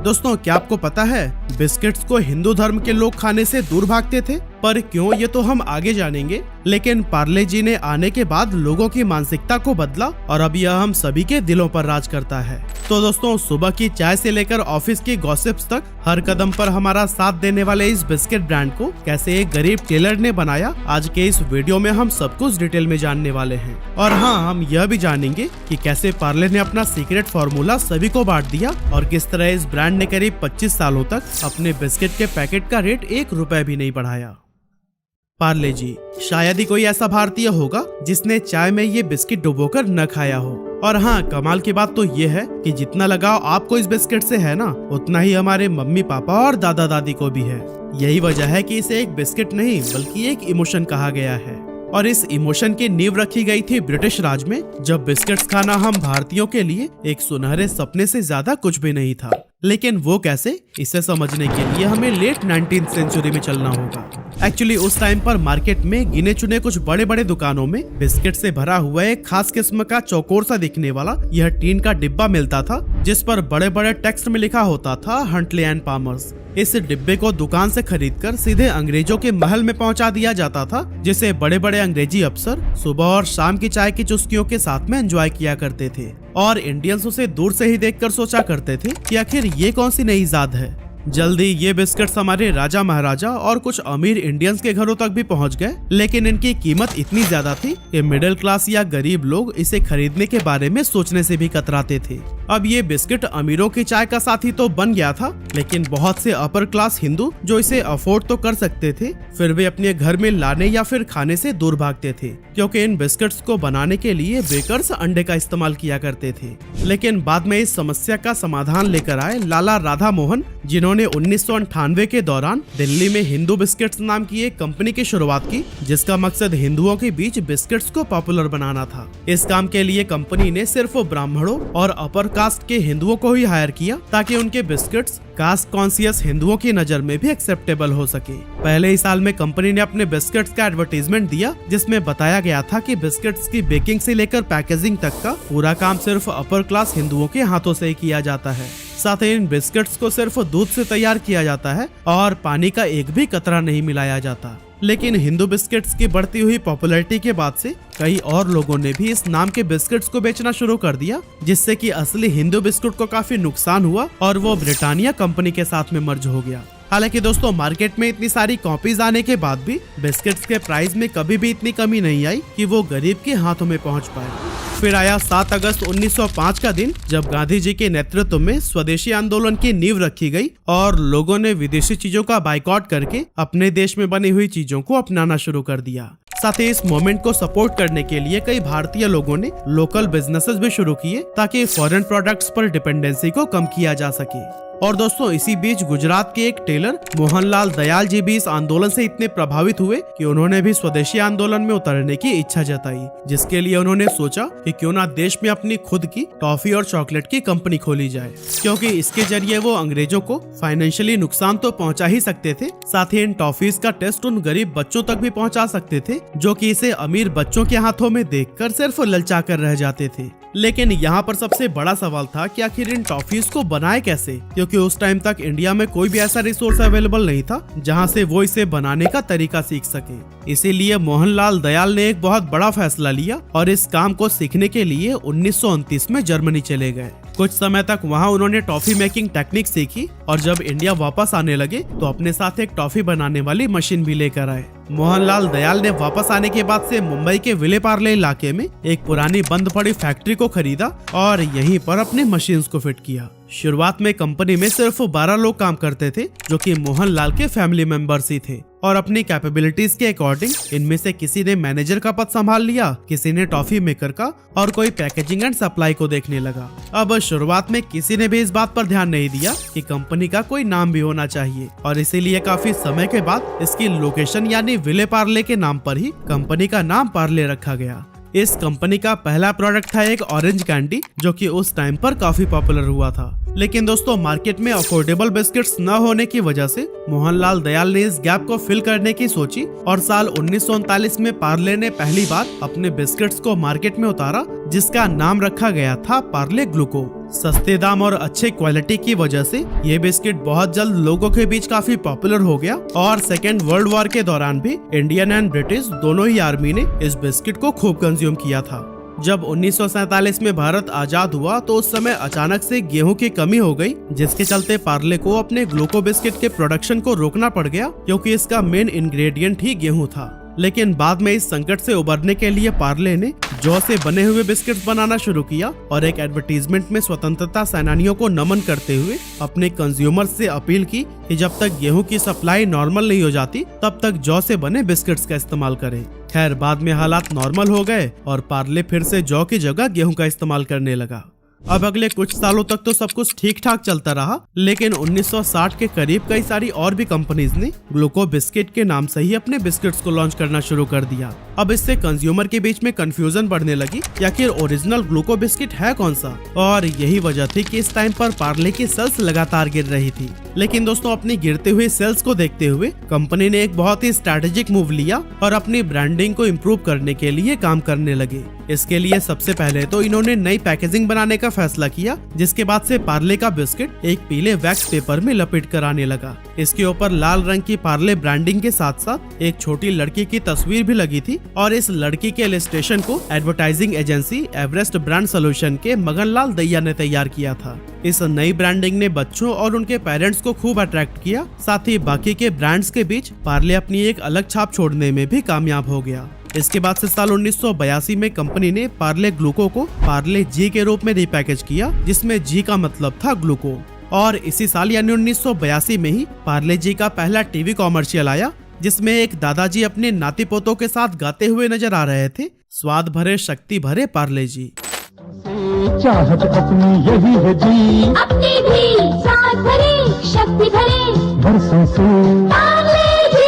दोस्तों, क्या आपको पता है बिस्किट्स को हिंदू धर्म के लोग खाने से दूर भागते थे? पर क्यों, ये तो हम आगे जानेंगे। लेकिन पार्ले जी ने आने के बाद लोगों की मानसिकता को बदला और अब यह हम सभी के दिलों पर राज करता है। तो दोस्तों, सुबह की चाय से लेकर ऑफिस की गॉसिप्स तक हर कदम पर हमारा साथ देने वाले इस बिस्किट ब्रांड को कैसे एक गरीब टेलर ने बनाया, आज के इस वीडियो में हम सब कुछ डिटेल में जानने वाले हैं। और हाँ, हम यह भी जानेंगे कि कैसे पार्ले ने अपना सीक्रेट फॉर्मूला सभी को बांट दिया और किस तरह इस ब्रांड ने करीब 25 सालों तक अपने बिस्किट के पैकेट का रेट 1 रुपए भी नहीं बढ़ाया। पार्ले जी, शायद ही कोई ऐसा भारतीय होगा जिसने चाय में ये बिस्किट डुबोकर न खाया हो। और हाँ, कमाल की बात तो ये है कि जितना लगाव आपको इस बिस्किट से है ना, उतना ही हमारे मम्मी पापा और दादा दादी को भी है। यही वजह है कि इसे एक बिस्किट नहीं बल्कि एक इमोशन कहा गया है। और इस इमोशन की नींव रखी गई थी ब्रिटिश राज में, जब बिस्किट्स खाना हम भारतीयों के लिए एक सुनहरे सपने से ज्यादा कुछ भी नहीं था। लेकिन वो कैसे, इसे समझने के लिए हमें लेट 19th सेंचुरी में चलना होगा। एक्चुअली उस टाइम पर मार्केट में गिने चुने कुछ बड़े बड़े दुकानों में बिस्किट से भरा हुआ एक खास किस्म का चौकोर सा दिखने वाला यह टीन का डिब्बा मिलता था, जिस पर बड़े बड़े टेक्स्ट में लिखा होता था हंटले एंड पामर्स। इस डिब्बे को दुकान से खरीदकर सीधे अंग्रेजों के महल में पहुंचा दिया जाता था, जिसे बड़े बड़े अंग्रेजी अफसर सुबह और शाम की चाय की चुस्कियों के साथ में एंजॉय किया करते थे। और इंडियंस उसे दूर से ही देखकर सोचा करते थे कि आखिर ये कौन सी नई इजाद है। जल्दी ये बिस्किट्स हमारे राजा महाराजा और कुछ अमीर इंडियंस के घरों तक भी पहुंच गए, लेकिन इनकी कीमत इतनी ज्यादा थी कि मिडिल क्लास या गरीब लोग इसे खरीदने के बारे में सोचने से भी कतराते थे। अब ये बिस्किट अमीरों की चाय का साथी तो बन गया था, लेकिन बहुत से अपर क्लास हिंदू जो इसे अफोर्ड तो कर सकते थे, फिर वे अपने घर में लाने या फिर खाने से दूर भागते थे, क्योंकि इन बिस्किट्स को बनाने के लिए बेकर्स अंडे का इस्तेमाल किया करते थे। लेकिन बाद में इस समस्या का समाधान लेकर आए लाला राधा मोहन, जिन्होंने 1998 के दौरान दिल्ली में हिंदू बिस्किट्स नाम की एक कंपनी की शुरुआत की, जिसका मकसद हिंदुओं के बीच बिस्किट्स को पॉपुलर बनाना था। इस काम के लिए कंपनी ने सिर्फ ब्राह्मणों और अपर कास्ट के हिंदुओं को ही हायर किया, ताकि उनके बिस्किट्स कास्ट कॉन्शियस हिंदुओं की नजर में भी एक्सेप्टेबल हो सके। पहले ही साल में कंपनी ने अपने बिस्किट्स का एडवर्टीजमेंट दिया, जिसमें बताया गया था कि बिस्किट्स की बेकिंग से लेकर पैकेजिंग तक का पूरा काम सिर्फ अपर क्लास हिंदुओं के हाथों से ही किया जाता है। साथ ही इन बिस्किट्स को सिर्फ दूध से तैयार किया जाता है और पानी का एक भी कतरा नहीं मिलाया जाता। लेकिन हिंदू बिस्किट्स की बढ़ती हुई पॉपुलैरिटी के बाद से कई और लोगों ने भी इस नाम के बिस्किट्स को बेचना शुरू कर दिया, जिससे कि असली हिंदू बिस्कुट को काफी नुकसान हुआ और वो ब्रिटानिया कंपनी के साथ में मर्ज हो गया। हालांकि दोस्तों, मार्केट में इतनी सारी कॉपीज आने के बाद भी बिस्किट्स के प्राइस में कभी भी इतनी कमी नहीं आई कि वो गरीब के हाथों में पहुंच पाए। फिर आया 7 अगस्त 1905 का दिन, जब गांधी जी के नेतृत्व में स्वदेशी आंदोलन की नींव रखी गई और लोगों ने विदेशी चीजों का बाइकआउट करके अपने देश में बनी हुई चीजों को अपनाना शुरू कर दिया। साथ ही इस मूवमेंट को सपोर्ट करने के लिए कई भारतीय लोगों ने लोकल बिजनेसेस भी शुरू किए, ताकि फॉरेन प्रोडक्ट्स पर डिपेंडेंसी को कम किया जा सके। और दोस्तों, इसी बीच गुजरात के एक टेलर मोहनलाल दयाल जी भी इस आंदोलन से इतने प्रभावित हुए कि उन्होंने भी स्वदेशी आंदोलन में उतरने की इच्छा जताई, जिसके लिए उन्होंने सोचा कि क्यों ना देश में अपनी खुद की टॉफी और चॉकलेट की कंपनी खोली जाए, क्योंकि इसके जरिए वो अंग्रेजों को फाइनेंशियली नुकसान तो पहुंचा ही सकते थे, साथ ही इन टॉफीज का टेस्ट उन गरीब बच्चों तक भी पहुंचा सकते थे, जो कि इसे अमीर बच्चों के हाथों में देखकर सिर्फ ललचा कर रह जाते थे। लेकिन यहाँ पर सबसे बड़ा सवाल था कि आखिर इन टॉफीज को बनाए कैसे, क्योंकि उस टाइम तक इंडिया में कोई भी ऐसा रिसोर्स अवेलेबल नहीं था जहाँ से वो इसे बनाने का तरीका सीख सके। इसीलिए मोहनलाल दयाल ने एक बहुत बड़ा फैसला लिया और इस काम को सीखने के लिए 1929 में जर्मनी चले गए। कुछ समय तक वहाँ उन्होंने टॉफी मेकिंग टेक्निक सीखी और जब इंडिया वापस आने लगे तो अपने साथ एक टॉफी बनाने वाली मशीन भी लेकर आए। मोहनलाल दयाल ने वापस आने के बाद से मुंबई के विले पार्ले इलाके में एक पुरानी बंद पड़ी फैक्ट्री को खरीदा और यहीं पर अपने मशीन्स को फिट किया। शुरुआत में कंपनी में सिर्फ 12 लोग काम करते थे, जो कि मोहनलाल के फैमिली मेंबर्स ही थे, और अपनी कैपेबिलिटीज के अकॉर्डिंग इनमें से किसी ने मैनेजर का पद संभाल लिया, किसी ने टॉफी मेकर का और कोई पैकेजिंग एंड सप्लाई को देखने लगा। अब शुरुआत में किसी ने भी इस बात पर ध्यान नहीं दिया कि कंपनी का कोई नाम भी होना चाहिए, और इसीलिए काफी समय के बाद इसकी लोकेशन यानी विले पार्ले के नाम पर ही कंपनी का नाम पार्ले रखा गया। इस कंपनी का पहला प्रोडक्ट था एक ऑरेंज कैंडी, जो कि उस टाइम पर काफी पॉपुलर हुआ था। लेकिन दोस्तों, मार्केट में अफोर्डेबल बिस्किट्स न होने की वजह से मोहनलाल दयाल ने इस गैप को फिल करने की सोची और साल 1939 में पार्ले ने पहली बार अपने बिस्किट्स को मार्केट में उतारा, जिसका नाम रखा गया था पार्ले ग्लूको। सस्ते दाम और अच्छे क्वालिटी की वजह से ये बिस्किट बहुत जल्द लोगों के बीच काफी पॉपुलर हो गया और सेकेंड वर्ल्ड वॉर के दौरान भी इंडियन एंड ब्रिटिश दोनों ही आर्मी ने इस बिस्किट को खूब कंज्यूम किया था। जब 1947 में भारत आजाद हुआ तो उस समय अचानक से गेहूं की कमी हो गई, जिसके चलते पार्ले को अपने ग्लूको बिस्किट के प्रोडक्शन को रोकना पड़ गया क्योंकि इसका मेन इंग्रेडिएंट ही गेहूं था। लेकिन बाद में इस संकट से उबरने के लिए पार्ले ने जौ से बने हुए बिस्किट्स बनाना शुरू किया और एक एडवर्टीजमेंट में स्वतंत्रता सेनानियों को नमन करते हुए अपने कंज्यूमर्स से अपील की कि जब तक गेहूं की सप्लाई नॉर्मल नहीं हो जाती तब तक जौ से बने बिस्किट्स का इस्तेमाल करें। खैर, बाद में हालात नॉर्मल हो गए और पार्ले फिर से जौ की जगह गेहूं का इस्तेमाल करने लगा। अब अगले कुछ सालों तक तो सब कुछ ठीक ठाक चलता रहा, लेकिन 1960 के करीब कई सारी और भी कंपनीज ने ग्लूको बिस्किट के नाम से ही अपने बिस्किट्स को लॉन्च करना शुरू कर दिया। अब इससे कंज्यूमर के बीच में कंफ्यूजन बढ़ने लगी कि आखिर ओरिजिनल ग्लूको बिस्किट है कौन सा, और यही वजह थी कि इस टाइम पर पार्ले की सेल्स लगातार गिर रही थी। लेकिन दोस्तों, अपनी गिरते हुए सेल्स को देखते हुए कंपनी ने एक बहुत ही स्ट्रैटेजिक मूव लिया और अपनी ब्रांडिंग को इम्प्रूव करने के लिए काम करने लगे। इसके लिए सबसे पहले तो इन्होंने नई पैकेजिंग बनाने का फैसला किया, जिसके बाद से पार्ले का बिस्किट एक पीले वैक्स पेपर में लपेट कर आने लगा। इसके ऊपर लाल रंग की पार्ले ब्रांडिंग के साथ साथ एक छोटी लड़की की तस्वीर भी लगी थी और इस लड़की के इलस्ट्रेशन को advertising agency Everest brand solution के मगन लाल दैया ने तैयार किया था। इस नई ब्रांडिंग ने बच्चों और उनके पेरेंट्स को खूब अट्रैक्ट किया, साथ ही बाकी के ब्रांड्स के बीच पार्ले अपनी एक अलग छाप छोड़ने में भी कामयाब हो गया। इसके बाद से साल 1982 में कंपनी ने पार्ले ग्लूको को पार्ले जी के रूप में रिपैकेज किया, जिसमें जी का मतलब था ग्लूको। और इसी साल यानी 1982 में ही पार्ले जी का पहला टीवी कॉमर्शियल आया, जिसमें एक दादाजी अपने नाती पोतों के साथ गाते हुए नजर आ रहे थे, स्वाद भरे शक्ति भरे पार्ले जी। चाहत अपनी यही है जी, अपनी भी स्वाद भरे शक्ति भरे बरसों से पार्ले जी।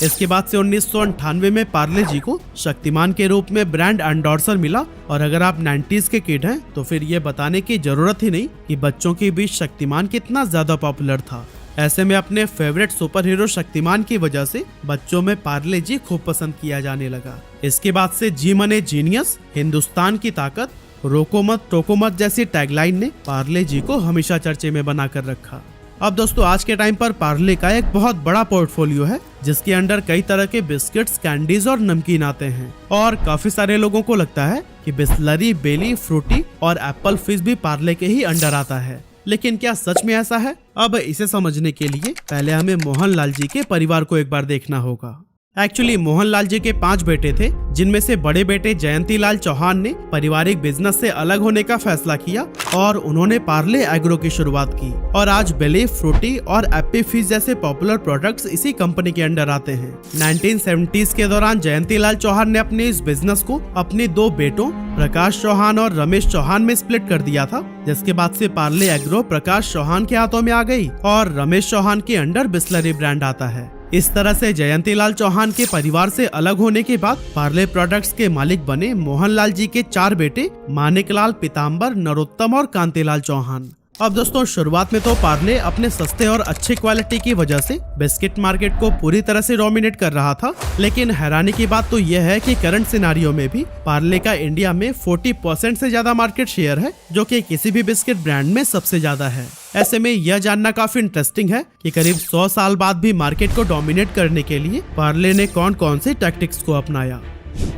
इसके बाद से 1998 में पार्ले जी को शक्तिमान के रूप में ब्रांड एंडोर्सर मिला, और अगर आप 90s के किड हैं तो फिर ये बताने की जरूरत ही नहीं कि बच्चों के बीच शक्तिमान कितना ज्यादा पॉपुलर था। ऐसे में अपने फेवरेट सुपर हीरो शक्तिमान की वजह से बच्चों में पार्ले जी खूब पसंद किया जाने लगा। इसके बाद से जी मने जीनियस, हिंदुस्तान की ताकत, रोको मत टोको मत जैसी टैगलाइन ने पार्ले जी को हमेशा चर्चे में बना कर रखा। अब दोस्तों, आज के टाइम पर पार्ले का एक बहुत बड़ा पोर्टफोलियो है, जिसके अंडर कई तरह के बिस्किट्स, कैंडीज और नमकीन आते हैं। और काफी सारे लोगों को लगता है कि बिस्लरी, बेली, फ्रूटी और एप्पल फिज भी पार्ले के ही अंडर आता है। लेकिन क्या सच में ऐसा है? अब इसे समझने के लिए पहले हमें मोहनलाल जी के परिवार को एक बार देखना होगा। एक्चुअली मोहनलाल जी के 5 बेटे थे, जिनमें से बड़े बेटे जयंती लाल चौहान ने पारिवारिक बिजनेस से अलग होने का फैसला किया और उन्होंने पार्ले एग्रो की शुरुआत की। और आज बेली, फ्रूटी और एप्पी फिज जैसे पॉपुलर प्रोडक्ट्स इसी कंपनी के अंडर आते हैं। 1970s के दौरान जयंती लाल चौहान ने अपने इस बिजनेस को अपने 2 बेटों प्रकाश चौहान और रमेश चौहान में स्प्लिट कर दिया था, जिसके बाद से पार्ले एग्रो प्रकाश चौहान के हाथों में आ गई और रमेश चौहान के अंडर बिस्लरी ब्रांड आता है। इस तरह से जयंती लाल चौहान के परिवार से अलग होने के बाद पार्ले प्रोडक्ट्स के मालिक बने मोहनलाल जी के 4 बेटे मानिकलाल, पीताम्बर, नरोत्तम और कांतिलाल चौहान। अब दोस्तों, शुरुआत में तो पार्ले अपने सस्ते और अच्छी क्वालिटी की वजह से बिस्किट मार्केट को पूरी तरह से डोमिनेट कर रहा था, लेकिन हैरानी की बात तो यह है कि करंट सिनारियो में भी पार्ले का इंडिया में 40% से ज्यादा मार्केट शेयर है, जो कि किसी भी बिस्किट ब्रांड में सबसे ज्यादा है। ऐसे में यह जानना काफी इंटरेस्टिंग है कि करीब 100 साल बाद भी मार्केट को डोमिनेट करने के लिए पार्ले ने कौन कौन से टैक्टिक्स को अपनाया।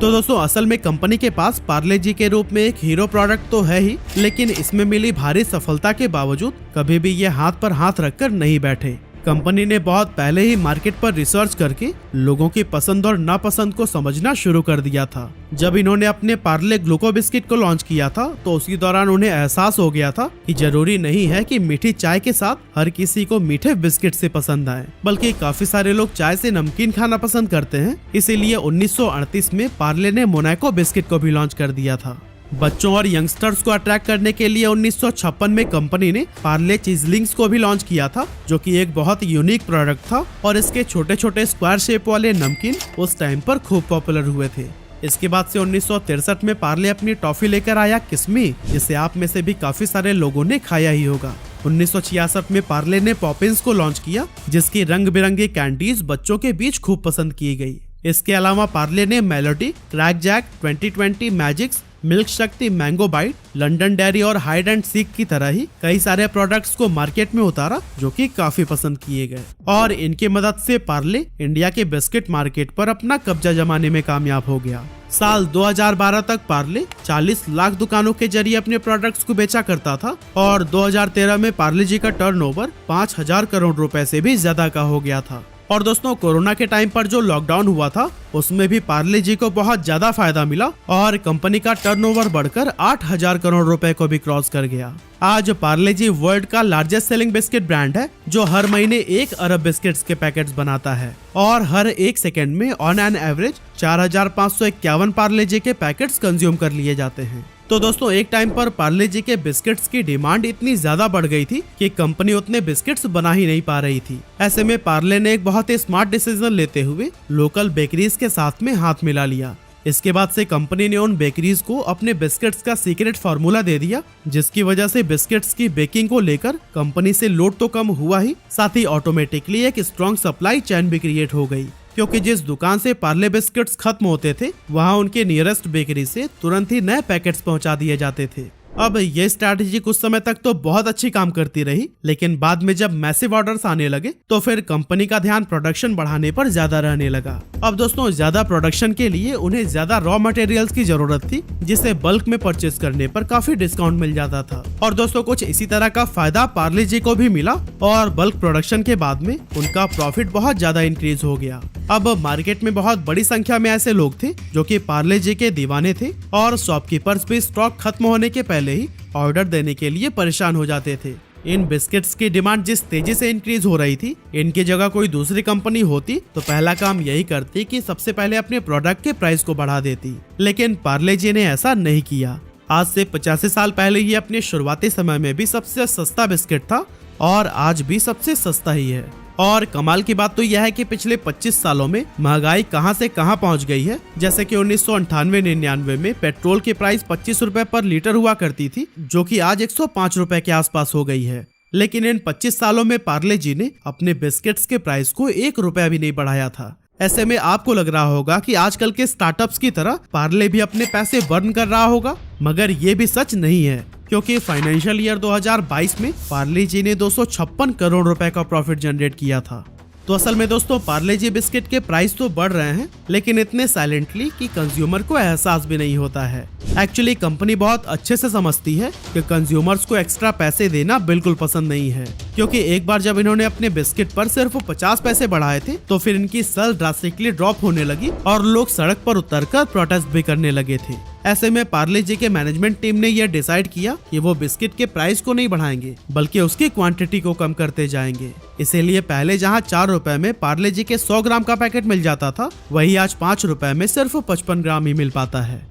तो दोस्तों, असल में कंपनी के पास पार्ले जी के रूप में एक हीरो प्रोडक्ट तो है ही, लेकिन इसमें मिली भारी सफलता के बावजूद कभी भी ये हाथ पर हाथ रखकर नहीं बैठे। कंपनी ने बहुत पहले ही मार्केट पर रिसर्च करके लोगों की पसंद और नापसंद को समझना शुरू कर दिया था। जब इन्होंने अपने पार्ले ग्लूको बिस्किट को लॉन्च किया था तो उसी दौरान उन्हें एहसास हो गया था कि जरूरी नहीं है कि मीठी चाय के साथ हर किसी को मीठे बिस्किट से पसंद आए, बल्कि काफी सारे लोग चाय से नमकीन खाना पसंद करते हैं। इसीलिए 1938 में पार्ले ने मोनाको बिस्किट को भी लॉन्च कर दिया था। बच्चों और यंगस्टर्स को अट्रैक्ट करने के लिए 1956 में कंपनी ने पार्ले चीजलिंग्स को भी लॉन्च किया था, जो कि एक बहुत यूनिक प्रोडक्ट था और इसके छोटे छोटे स्क्वायर शेप वाले नमकीन उस टाइम पर खूब पॉपुलर हुए थे। इसके बाद से 1963 में पार्ले अपनी टॉफी लेकर आया किस्मी, जिसे आप में से भी काफी सारे लोगों ने खाया ही होगा। 1966 में पार्ले ने पॉपिंस को लॉन्च किया, जिसकी रंग बिरंगी कैंडीज बच्चों के बीच खूब पसंद की गई। इसके अलावा पार्ले ने Melody, Krackjack, 2020, Magix milk Shakti, mango bite, London dairy और हाइड एंड सीक की तरह ही कई सारे प्रोडक्ट्स को मार्केट में उतारा जो कि काफी पसंद किए गए और इनकी मदद से पार्ले इंडिया के बिस्किट मार्केट पर अपना कब्जा जमाने में कामयाब हो गया। साल 2012 तक पार्ले 40 लाख दुकानों के जरिए अपने प्रोडक्ट्स को बेचा करता था और 2013 में पार्ले जी का टर्नओवर 5000 करोड़ रुपए से भी ज्यादा का हो गया था। और दोस्तों, कोरोना के टाइम पर जो लॉकडाउन हुआ था उसमें भी पार्ले जी को बहुत ज्यादा फायदा मिला और कंपनी का टर्नओवर बढ़कर 8000 करोड़ रुपए को भी क्रॉस कर गया। आज पार्ले जी वर्ल्ड का लार्जेस्ट सेलिंग बिस्किट ब्रांड है जो हर महीने 1 अरब बिस्किट्स के पैकेट्स बनाता है और हर 1 सेकेंड में ऑन एन एवरेज 4551 पार्ले जी के पैकेट्स कंज्यूम कर लिए जाते हैं। तो दोस्तों, एक टाइम पर पार्ले जी के बिस्किट्स की डिमांड इतनी ज्यादा बढ़ गई थी कि कंपनी उतने बिस्किट्स बना ही नहीं पा रही थी। ऐसे में पार्ले ने एक बहुत ही स्मार्ट डिसीजन लेते हुए लोकल बेकरीज के साथ में हाथ मिला लिया। इसके बाद से कंपनी ने उन बेकरीज को अपने बिस्किट्स का सीक्रेट फार्मूला दे दिया, जिसकी वजह से बिस्किट्स की बेकिंग को लेकर कंपनी से लोड तो कम हुआ ही, साथ ही ऑटोमेटिकली एक स्ट्रॉन्ग सप्लाई चेन भी क्रिएट हो गई, क्योंकि जिस दुकान से पार्ले बिस्किट्स खत्म होते थे वहां उनके नियरेस्ट बेकरी से तुरंत ही नए पैकेट्स पहुंचा दिए जाते थे। अब ये स्ट्रैटेजी कुछ समय तक तो बहुत अच्छी काम करती रही, लेकिन बाद में जब मैसिव ऑर्डर्स आने लगे तो फिर कंपनी का ध्यान प्रोडक्शन बढ़ाने पर ज्यादा रहने लगा। अब दोस्तों, ज्यादा प्रोडक्शन के लिए उन्हें ज्यादा रॉ मटेरियल्स की जरूरत थी, जिसे बल्क में परचेज करने पर काफी डिस्काउंट मिल जाता था। और दोस्तों, कुछ इसी तरह का फायदा पार्ले जी को भी मिला और बल्क प्रोडक्शन के बाद में उनका प्रॉफिट बहुत ज्यादा इंक्रीज हो गया। अब मार्केट में बहुत बड़ी संख्या में ऐसे लोग थे जो कि पार्ले जी के दीवाने थे और शॉपकीपर्स भी स्टॉक खत्म होने के पहले ही ऑर्डर देने के लिए परेशान हो जाते थे। इन बिस्किट्स की डिमांड जिस तेजी से इंक्रीज हो रही थी, इनकी जगह कोई दूसरी कंपनी होती तो पहला काम यही करती कि सबसे पहले अपने प्रोडक्ट के प्राइस को बढ़ा देती, लेकिन पार्ले जी ने ऐसा नहीं किया। आज से 85 साल पहले ही अपने शुरुआती समय में भी सबसे सस्ता बिस्किट था और आज भी सबसे सस्ता ही है। और कमाल की बात तो यह है कि पिछले 25 सालों में महंगाई कहां से कहां पहुंच गई है। जैसे कि 1998-99 में पेट्रोल की प्राइस 25 रुपए पर लीटर हुआ करती थी, जो कि आज 105 रुपए के आसपास हो गई है। लेकिन इन 25 सालों में पार्ले जी ने अपने बिस्किट्स के प्राइस को 1 रुपया भी नहीं बढ़ाया था। ऐसे में आपको लग रहा होगा कि आजकल के स्टार्टअप्स की तरह पार्ले भी अपने पैसे बर्न कर रहा होगा, मगर ये भी सच नहीं है, क्योंकि फाइनेंशियल ईयर 2022 में पार्ले जी ने 256 करोड़ रुपए का प्रॉफिट जनरेट किया था। तो असल में दोस्तों, पार्ले जी बिस्किट के प्राइस तो बढ़ रहे हैं, लेकिन इतने साइलेंटली कि कंज्यूमर को एहसास भी नहीं होता है। एक्चुअली कंपनी बहुत अच्छे से समझती है कि कंज्यूमर्स को एक्स्ट्रा पैसे देना बिल्कुल पसंद नहीं है, क्योंकि एक बार जब इन्होंने अपने बिस्किट पर सिर्फ 50 पैसे बढ़ाए थे तो फिर इनकी सेल ड्रास्टिकली ड्रॉप होने लगी और लोग सड़क पर उतरकर प्रोटेस्ट भी करने लगे थे। ऐसे में पार्ले जी के मैनेजमेंट टीम ने यह डिसाइड किया कि वो बिस्किट के प्राइस को नहीं बढ़ाएंगे, बल्कि उसकी क्वांटिटी को कम करते जाएंगे। इसीलिए पहले जहां 4 रुपए में पार्ले जी के 100 ग्राम का पैकेट मिल जाता था, वही आज 5 रुपए में सिर्फ 55 ग्राम ही मिल पाता है।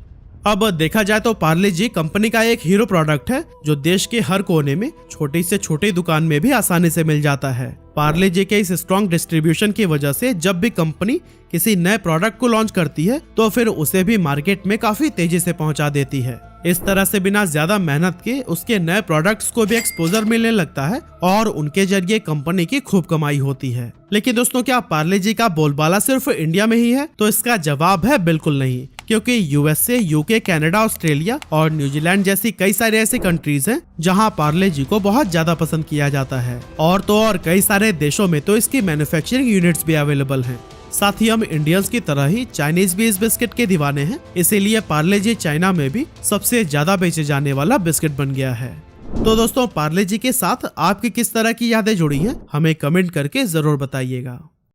अब देखा जाए तो पार्ले जी कंपनी का एक हीरो प्रोडक्ट है जो देश के हर कोने में छोटी से छोटी दुकान में भी आसानी से मिल जाता है। पार्ले जी के इस स्ट्रॉन्ग डिस्ट्रीब्यूशन की वजह से जब भी कंपनी किसी नए प्रोडक्ट को लॉन्च करती है तो फिर उसे भी मार्केट में काफी तेजी से पहुंचा देती है। इस तरह से बिना ज्यादा मेहनत के उसके नए प्रोडक्ट्स को भी एक्सपोजर मिलने लगता है और उनके जरिए कंपनी की खूब कमाई होती है। लेकिन दोस्तों, क्या पार्ले जी का बोलबाला सिर्फ इंडिया में ही है? तो इसका जवाब है बिल्कुल नहीं, क्योंकि यूएसए, यूके, कनाडा, ऑस्ट्रेलिया और न्यूजीलैंड जैसी कई सारे ऐसे कंट्रीज हैं जहां पार्ले जी को बहुत ज्यादा पसंद किया जाता है। और तो और कई सारे देशों में तो इसकी मैन्युफैक्चरिंग यूनिट्स भी अवेलेबल हैं। साथ ही हम इंडियंस की तरह ही चाइनीज भी इस बिस्किट के दीवाने हैं, इसीलिए पार्ले जी चाइना में भी सबसे ज्यादा बेचे जाने वाला बिस्किट बन गया है। तो दोस्तों, पार्ले जी के साथ आपकी किस तरह की यादें जुड़ी हैं, हमें कमेंट करके जरूर बताइएगा।